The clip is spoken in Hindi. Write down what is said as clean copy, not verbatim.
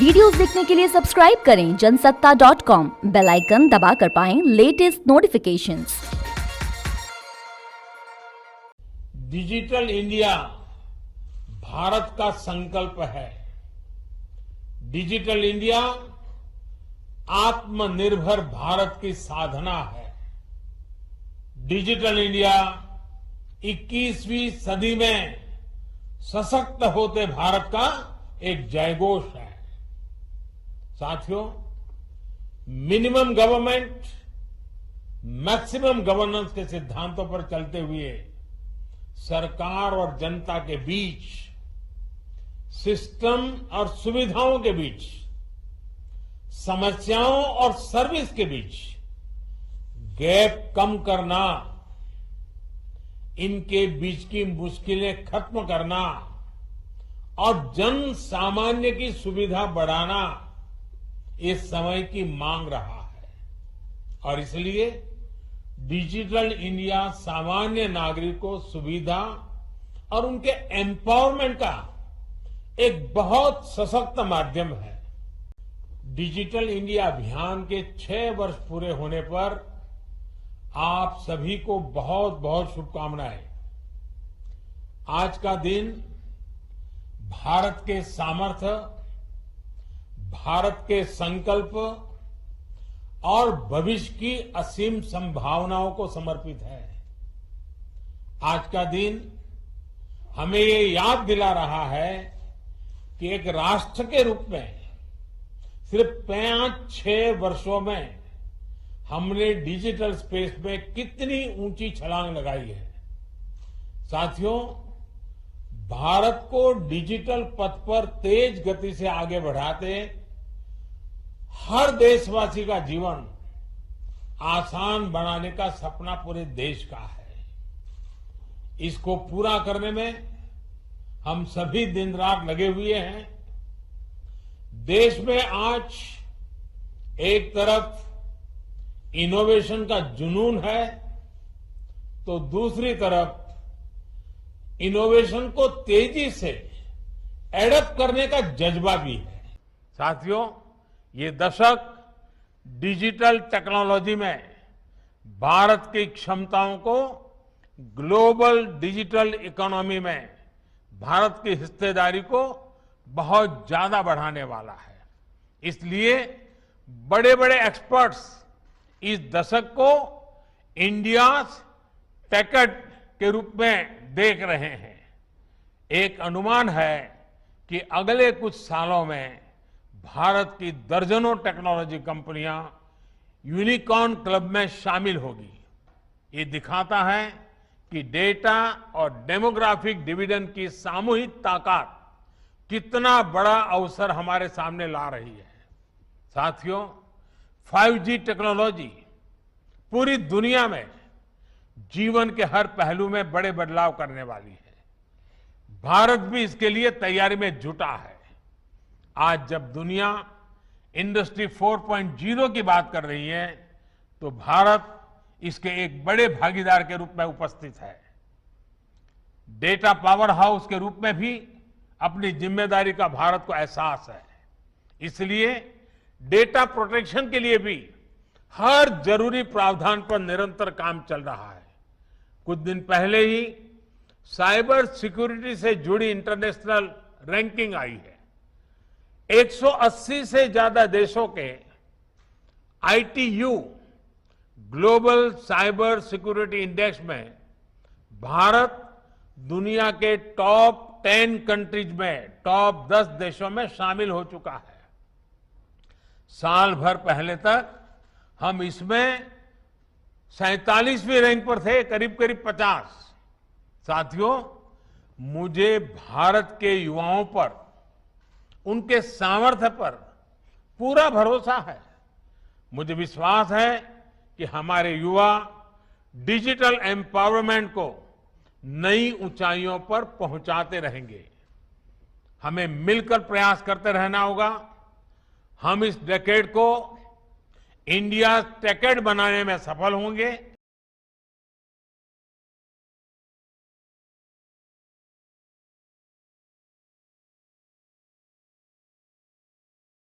वीडियोस देखने के लिए सब्सक्राइब करें जनसत्ता.com, बेल आइकन दबाकर पाएं latest notifications. Digital India Bharat का संकल्प है। डिजिटल इंडिया आत्मनिर्भर भारत की साधना है। डिजिटल इंडिया 21वीं सदी में सशक्त होते भारत का एक जयघोष है। साथियों, मिनिमम गवर्नमेंट मैक्सिमम गवर्नेंस के सिद्धांतों पर चलते हुए सरकार और जनता के बीच, सिस्टम और सुविधाओं के बीच, समस्याओं और सर्विस के बीच गैप कम करना, इनके बीच की मुश्किलें खत्म करना और जन सामान्य की सुविधा बढ़ाना इस समय की मांग रहा है। और इसलिए डिजिटल इंडिया सामान्य नागरिक को सुविधा और उनके एम्पावरमेंट का एक बहुत सशक्त माध्यम है। डिजिटल इंडिया अभियान के 6 वर्ष पूरे होने पर आप सभी को बहुत बहुत शुभकामनाएं। आज का दिन भारत के सामर्थ्य, भारत के संकल्प और भविष्य की असीम संभावनाओं को समर्पित है। आज का दिन हमें ये याद दिला रहा है कि एक राष्ट्र के रूप में सिर्फ 5-6 वर्षों में हमने डिजिटल स्पेस में कितनी ऊंची छलांग लगाई है। साथियों, भारत को डिजिटल पथ पर तेज गति से आगे बढ़ाते हर देशवासी का जीवन आसान बनाने का सपना पूरे देश का है। इसको पूरा करने में हम सभी दिन रात लगे हुए हैं। देश में आज एक तरफ इनोवेशन का जुनून है, तो दूसरी तरफ इनोवेशन को तेजी से एडप्ट करने का जज्बा भी है। साथियों, ये दशक डिजिटल टेक्नोलॉजी में भारत की क्षमताओं को ग्लोबल डिजिटल इकोनॉमी में भारत की हिस्सेदारी को बहुत ज्यादा बढ़ाने वाला है। इसलिए बड़े बड़े एक्सपर्ट्स इस दशक को इंडिया टेकेड के रूप में देख रहे हैं। एक अनुमान है कि अगले कुछ सालों में भारत की दर्जनों टेक्नोलॉजी कंपनियां यूनिकॉर्न क्लब में शामिल होगी। ये दिखाता है कि डेटा और डेमोग्राफिक डिविडेंड की सामूहिक ताकत कितना बड़ा अवसर हमारे सामने ला रही है। साथियों, 5G टेक्नोलॉजी पूरी दुनिया में जीवन के हर पहलू में बड़े बदलाव करने वाली है। भारत भी इसके लिए तैयारी में जुटा है। आज जब दुनिया इंडस्ट्री 4.0 की बात कर रही है, तो भारत इसके एक बड़े भागीदार के रूप में उपस्थित है। डेटा पावर हाउस के रूप में भी अपनी जिम्मेदारी का भारत को एहसास है। इसलिए डेटा प्रोटेक्शन के लिए भी हर जरूरी प्रावधान पर निरंतर काम चल रहा है। कुछ दिन पहले ही साइबर सिक्योरिटी से जुड़ी इंटरनेशनल रैंकिंग आई है। 180 से ज्यादा देशों के ITU global cyber security index में भारत दुनिया के टॉप 10 कंट्रीज में टॉप 10 देशों में शामिल हो चुका है। साल भर पहले तक हम इसमें 47वीं रैंक पर थे, करीब करीब 50। साथियों, मुझे भारत के युवाओं पर, उनके सामर्थ्य पर पूरा भरोसा है। मुझे विश्वास है कि हमारे युवा डिजिटल एम्पावरमेंट को नई ऊंचाइयों पर पहुंचाते रहेंगे। हमें मिलकर प्रयास करते रहना होगा। हम इस डेकेड को इंडिया टेकेड बनाने में सफल होंगे